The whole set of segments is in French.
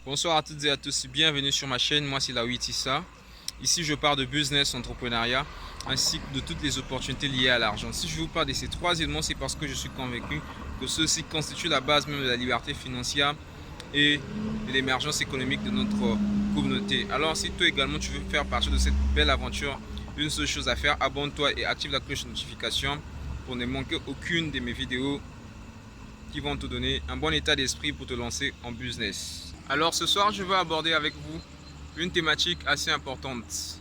Bonsoir à toutes et à tous, bienvenue sur ma chaîne, moi c'est Laouitissa. Ici je parle de business, entrepreneuriat, ainsi que de toutes les opportunités liées à l'argent. Si je vous parle de ces trois éléments, c'est parce que je suis convaincu que ceux-ci constituent la base même de la liberté financière et de l'émergence économique de notre communauté. Alors si toi également tu veux faire partie de cette belle aventure, une seule chose à faire, abonne-toi et active la cloche de notification pour ne manquer aucune de mes vidéos qui vont te donner un bon état d'esprit pour te lancer en business. Alors ce soir, je vais aborder avec vous une thématique assez importante.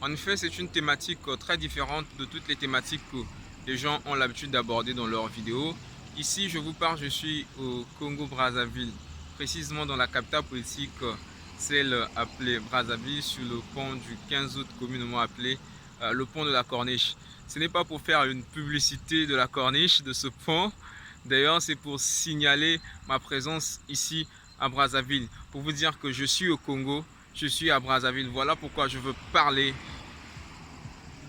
En effet, c'est une thématique très différente de toutes les thématiques que les gens ont l'habitude d'aborder dans leurs vidéos. Ici, je vous parle, je suis au Congo-Brazzaville, précisément dans la capitale politique, celle appelée Brazzaville, sur le pont du 15 août, communément appelé le pont de la Corniche. Ce n'est pas pour faire une publicité de la Corniche, de ce pont. D'ailleurs, c'est pour signaler ma présence ici à Brazzaville, pour vous dire que je suis au Congo, je suis à Brazzaville. Voilà pourquoi je veux parler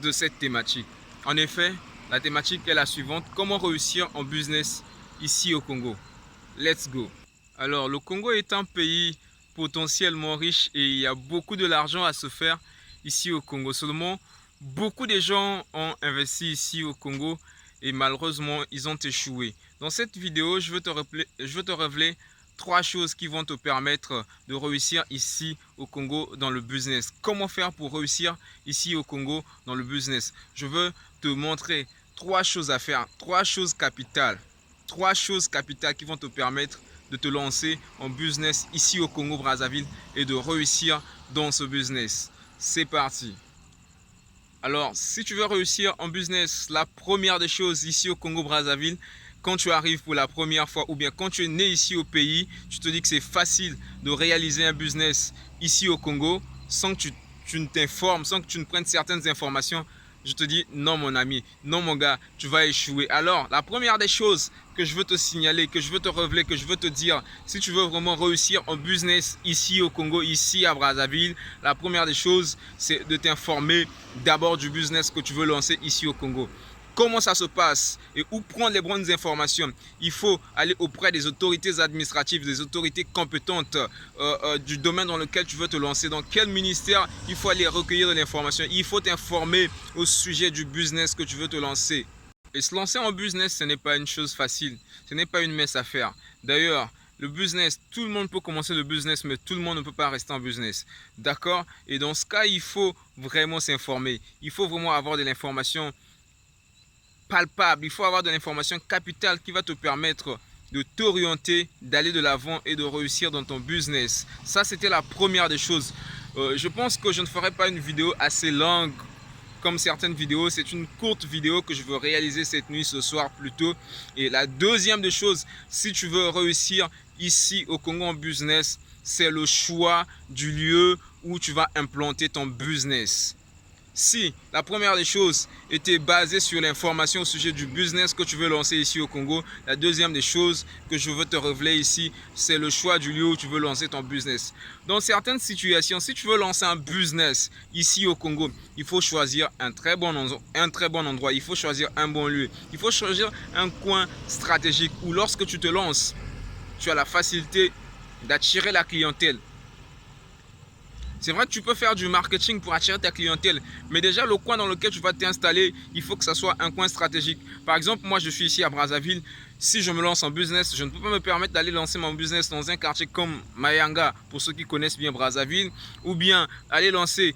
de cette thématique. En effet, la thématique est la suivante: comment réussir en business ici au Congo. Let's go. Alors, le Congo est un pays potentiellement riche et il y a beaucoup de l'argent à se faire ici au Congo. Seulement, beaucoup de gens ont investi ici au Congo et malheureusement, ils ont échoué. Dans cette vidéo, je veux te révéler trois choses qui vont te permettre de réussir ici au Congo dans le business. Comment faire pour réussir ici au Congo dans le business? Je veux te montrer trois choses à faire, trois choses capitales qui vont te permettre de te lancer en business ici au Congo-Brazzaville et de réussir dans ce business. C'est parti. Alors, si tu veux réussir en business, la première des choses ici au Congo-Brazzaville, quand tu arrives pour la première fois ou bien quand tu es né ici au pays, tu te dis que c'est facile de réaliser un business ici au Congo sans que tu ne t'informes, sans que tu ne prennes certaines informations. Je te dis non mon ami, non mon gars, tu vas échouer. Alors, la première des choses que je veux te signaler, que je veux te révéler, que je veux te dire, si tu veux vraiment réussir en business ici au Congo, ici à Brazzaville, la première des choses, c'est de t'informer d'abord du business que tu veux lancer ici au Congo. Comment ça se passe et où prendre les bonnes informations? Il faut aller auprès des autorités administratives, des autorités compétentes du domaine dans lequel tu veux te lancer. Dans quel ministère il faut aller recueillir de l'information? Il faut t'informer au sujet du business que tu veux te lancer. Et se lancer en business, ce n'est pas une chose facile. Ce n'est pas une mince affaire. D'ailleurs, le business, tout le monde peut commencer le business, mais tout le monde ne peut pas rester en business. D'accord? Et dans ce cas, il faut vraiment s'informer. Il faut vraiment avoir de l'information palpable, il faut avoir de l'information capitale qui va te permettre de t'orienter, d'aller de l'avant et de réussir dans ton business. Ça, c'était la première des choses. Je pense que je ne ferai pas une vidéo assez longue comme certaines vidéos. C'est une courte vidéo que je veux réaliser cette nuit, ce soir plutôt. Et la deuxième des choses, si tu veux réussir ici au Congo en business, c'est le choix du lieu où tu vas implanter ton business. Si la première des choses était basée sur l'information au sujet du business que tu veux lancer ici au Congo, la deuxième des choses que je veux te révéler ici, c'est le choix du lieu où tu veux lancer ton business. Dans certaines situations, si tu veux lancer un business ici au Congo, il faut choisir un très bon endroit, il faut choisir un bon lieu, il faut choisir un coin stratégique où lorsque tu te lances, tu as la facilité d'attirer la clientèle. C'est vrai que tu peux faire du marketing pour attirer ta clientèle, mais déjà le coin dans lequel tu vas t'installer, il faut que ça soit un coin stratégique. Par exemple, moi je suis ici à Brazzaville. Si je me lance en business, je ne peux pas me permettre d'aller lancer mon business dans un quartier comme Mayanga, pour ceux qui connaissent bien Brazzaville, ou bien aller lancer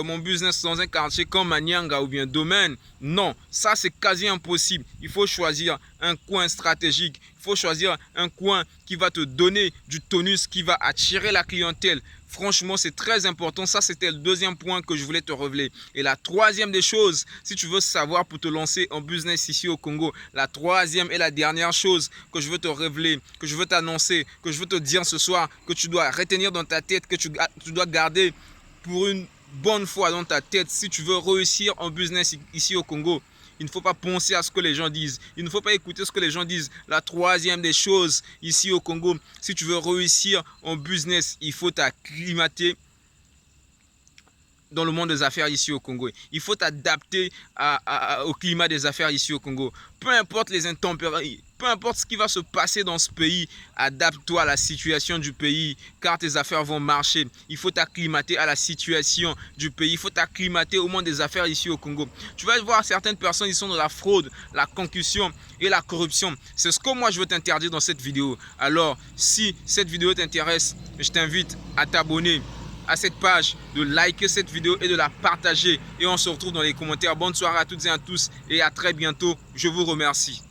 mon business dans un quartier comme Manyanga ou bien Domaine. Non, ça c'est quasi impossible. Il faut choisir un coin stratégique, il faut choisir un coin qui va te donner du tonus, qui va attirer la clientèle. Franchement, c'est très important. Ça, c'était le deuxième point que je voulais te révéler. Et la troisième des choses, si tu veux savoir pour te lancer en business ici au Congo, la troisième et la dernière chose que je veux te révéler, que je veux t'annoncer, que je veux te dire ce soir, que tu dois retenir dans ta tête, que tu dois garder pour une bonne fois dans ta tête si tu veux réussir en business ici au Congo. Il ne faut pas penser à ce que les gens disent. Il ne faut pas écouter ce que les gens disent. La troisième des choses ici au Congo, si tu veux réussir en business, il faut t'acclimater dans le monde des affaires ici au Congo. Il faut t'adapter au climat des affaires ici au Congo. Peu importe les intempéries, peu importe ce qui va se passer dans ce pays, adapte-toi à la situation du pays car tes affaires vont marcher. Il faut t'acclimater à la situation du pays. Il faut t'acclimater au monde des affaires ici au Congo. Tu vas voir certaines personnes qui sont dans la fraude, la concussion et la corruption. C'est ce que moi je veux t'interdire dans cette vidéo. Alors, si cette vidéo t'intéresse, je t'invite à t'abonner à cette page, de liker cette vidéo et de la partager. Et on se retrouve dans les commentaires. Bonne soirée à toutes et à tous et à très bientôt. Je vous remercie.